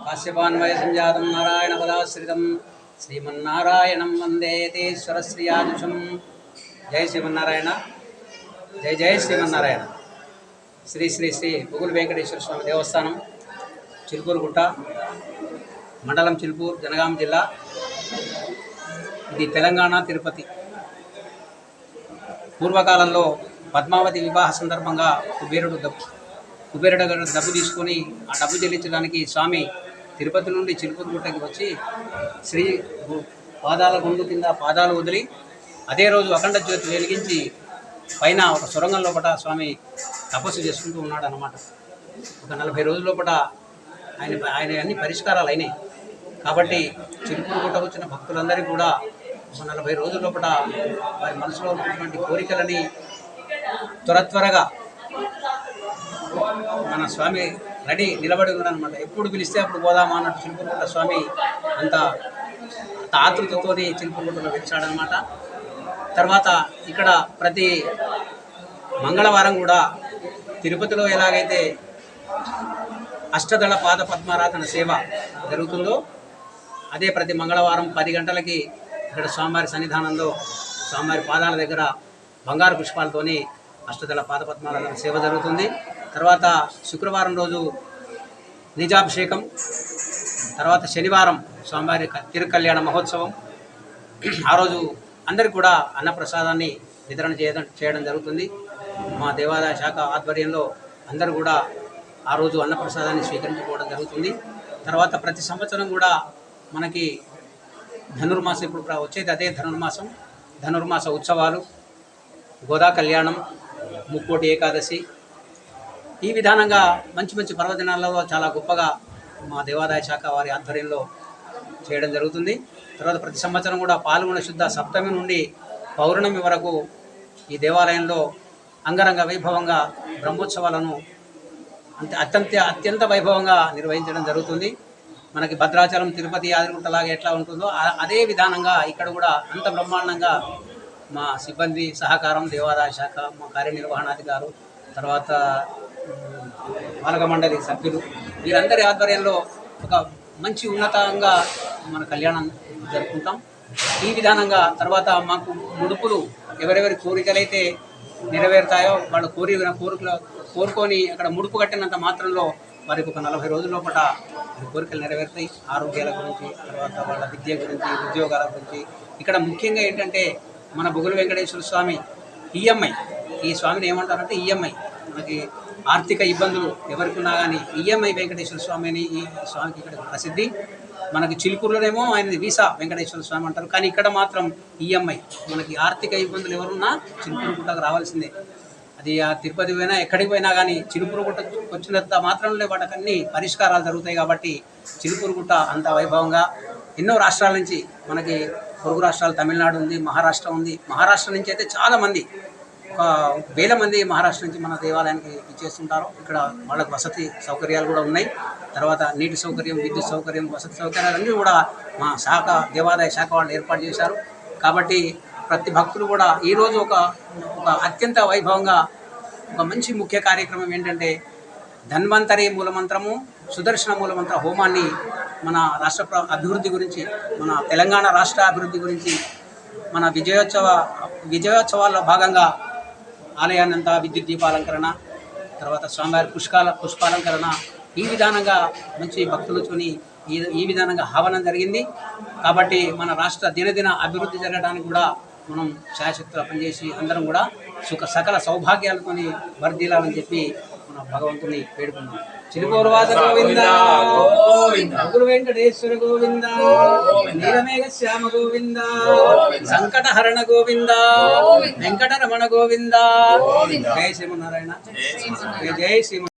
काश्यपान्वय संजातं नारायण पदाश्रितं श्रीमन्नारायणं वंदे तेश्वरश्रियाजुषं। जय श्रीमन्नारायण, जय जय श्रीमन्नारायण। श्री श्री श्री पुगुल वेंकटेश्वर स्वामी देवस्थानं चिल्पूरुगुट्ट మండలం చిల్పూర్ జనగాం జిల్లా। ఇది తెలంగాణ తిరుపతి। పూర్వకాలంలో పద్మావతి వివాహ సందర్భంగా కుబేరుడు డబ్బు తీసుకొని ఆ డబ్బు చెల్లించడానికి స్వామి తిరుపతి నుండి చిలుకూరుగుట్టకి వచ్చి శ్రీ పాదాల గుండు కింద పాదాలు వదిలి అదే రోజు అఖండ జ్యోతి వెలిగించి పైన ఒక సొరంగం లోపల స్వామి తపస్సు చేసుకుంటూ ఉన్నాడు అన్నమాట। ఒక 40 రోజుల లోపల ఆయన అన్ని పరిష్కారాలు అయినాయి కాబట్టి చిలుకూరుగుట్టకు వచ్చిన భక్తులందరికీ కూడా ఒక 40 రోజుల లోపల వారి మనసులో ఉన్నటువంటి కోరికలని త్వరగా మన స్వామి రెడీ నిలబడి ఉన్నాడనమాట। ఎప్పుడు పిలిస్తే అప్పుడు పోదామా అన్నట్టు చిలుకూరుగుట్ట స్వామి అంత ఆతృతతో చిలుకూరుగుట్టలో వెలిచాడనమాట। తర్వాత ఇక్కడ ప్రతి మంగళవారం కూడా తిరుపతిలో ఎలాగైతే అష్టదళ పాద పద్మారాధన సేవ జరుగుతుందో అదే ప్రతి మంగళవారం 10 గంటలకి ఇక్కడ స్వామివారి సన్నిధానంలో స్వామివారి పాదాల దగ్గర బంగారు పుష్పాలతోని అష్టదళ పాద పద్మారాధన సేవ జరుగుతుంది। తర్వాత శుక్రవారం రోజు నిజాభిషేకం, తర్వాత శనివారం స్వామివారి తిరుకళ్యాణ మహోత్సవం। ఆ రోజు అందరికీ కూడా అన్నప్రసాదాన్ని వితరణ చేయడం జరుగుతుంది। మా దేవాదాయ శాఖ ఆధ్వర్యంలో అందరూ కూడా ఆ రోజు అన్నప్రసాదాన్ని స్వీకరించుకోవడం జరుగుతుంది। తర్వాత ప్రతి సంవత్సరం కూడా మనకి ధనుర్మాసం, ఇప్పుడు వచ్చేది అదే ధనుర్మాస ఉత్సవాలు, గోదా కళ్యాణం, ముక్కోటి ఏకాదశి, ఈ విధానంగా మంచి పర్వదినాల్లో చాలా గొప్పగా మా దేవాదాయ శాఖ వారి ఆధ్వర్యంలో చేయడం జరుగుతుంది। తర్వాత ప్రతి సంవత్సరం కూడా పాల్గొన శుద్ధ సప్తమి నుండి పౌర్ణమి వరకు ఈ దేవాలయంలో అంగరంగ వైభవంగా బ్రహ్మోత్సవాలను అత్యంత వైభవంగా నిర్వహించడం జరుగుతుంది। మనకి భద్రాచలం, తిరుపతి, యాదగిరిగుట్టలాగా ఎట్లా ఉంటుందో అదే విధానంగా ఇక్కడ కూడా అంత బ్రహ్మాండంగా మా సిబ్బంది సహకారం, దేవాదాయ శాఖ, మా కార్యనిర్వహణాధికారు, తర్వాత పాలక మండలి సభ్యులు, వీరందరి ఆధ్వర్యంలో ఒక మంచి ఉన్నతంగా మన కళ్యాణం జరుపుకుంటాం। ఈ విధానంగా తర్వాత మాకు ముడుపులు ఎవరెవరి కోరికలైతే నెరవేరుతాయో వాళ్ళ కోరుకొని అక్కడ ముడుపు కట్టినంత మాత్రంలో వారికి ఒక 40 రోజుల లోపల కోరికలు నెరవేరుతాయి। ఆరోగ్యాల గురించి, తర్వాత వాళ్ళ విద్య గురించి, ఉద్యోగాల గురించి। ఇక్కడ ముఖ్యంగా ఏంటంటే మన బుగుల వెంకటేశ్వర స్వామి ఈఎంఐ, ఈ స్వామిని ఏమంటారంటే ఈఎంఐ, మనకి ఆర్థిక ఇబ్బందులు ఎవరికి ఉన్నా కానీ ఈఎంఐ వెంకటేశ్వర స్వామి అని ఈ స్వామికి ఇక్కడ ప్రసిద్ధి। మనకి చిలుకూరులోనేమో ఆయనది వీసా వెంకటేశ్వర స్వామి అంటారు, కానీ ఇక్కడ మాత్రం ఈఎంఐ। మనకి ఆర్థిక ఇబ్బందులు ఎవరున్నా చిలుకూరుగుట్టకు రావాల్సిందే। అది ఆ తిరుపతి పోయినా ఎక్కడికి పోయినా కానీ చిలుకూరుగుట్టకు వచ్చినంత మాత్రంలో వాటికన్నీ పరిష్కారాలు జరుగుతాయి। కాబట్టి చిలుకూరుగుట్ట అంత వైభవంగా ఎన్నో రాష్ట్రాల నుంచి, మనకి పొరుగు రాష్ట్రాలు తమిళనాడు ఉంది, మహారాష్ట్ర ఉంది, మహారాష్ట్ర నుంచి అయితే చాలామంది, ఒక 1000 మంది మహారాష్ట్ర నుంచి మన దేవాలయానికి ఇచ్చేస్తుంటారు। ఇక్కడ వాళ్ళకు వసతి సౌకర్యాలు కూడా ఉన్నాయి। తర్వాత నీటి సౌకర్యం, విద్యుత్ సౌకర్యం, వసతి సౌకర్యాలన్నీ కూడా మా శాఖ, దేవాదాయ శాఖ వాళ్ళు ఏర్పాటు చేశారు। కాబట్టి ప్రతి భక్తులు కూడా ఈరోజు ఒక అత్యంత వైభవంగా ఒక మంచి ముఖ్య కార్యక్రమం ఏంటంటే ధన్వంతరి మూలమంత్రము, సుదర్శన మూలమంత్ర హోమాన్ని మన రాష్ట్ర అభివృద్ధి గురించి, మన తెలంగాణ రాష్ట్ర అభివృద్ధి గురించి, మన విజయోత్సవ విజయోత్సవాల్లో భాగంగా ఆలయాన్నంతా విద్యుత్ దీపాలంకరణ, తర్వాత స్వామివారి పుష్పాలంకరణ, ఈ విధానంగా మంచి భక్తులతోని ఈ విధానంగా ఆహ్వానం జరిగింది. కాబట్టి మన రాష్ట్ర దినదిన అభివృద్ధి జరగడానికి కూడా మనం శాయశక్తులు పనిచేసి అందరం కూడా సకల సౌభాగ్యాలతోని వర్ధిల్లాలని చెప్పి మన భగవంతుని వేడుకున్నాం. చిరుపూర్వాస గోవింద, గురు వెంకటేశ్వర గోవింద, నీలమేఘ శ్యామ గోవింద, సంకటహరణ గోవింద, వెంకటరమణ గోవింద. జై శ్రీమన్నారాయణ, జై శ్రీమన్నారాయణ.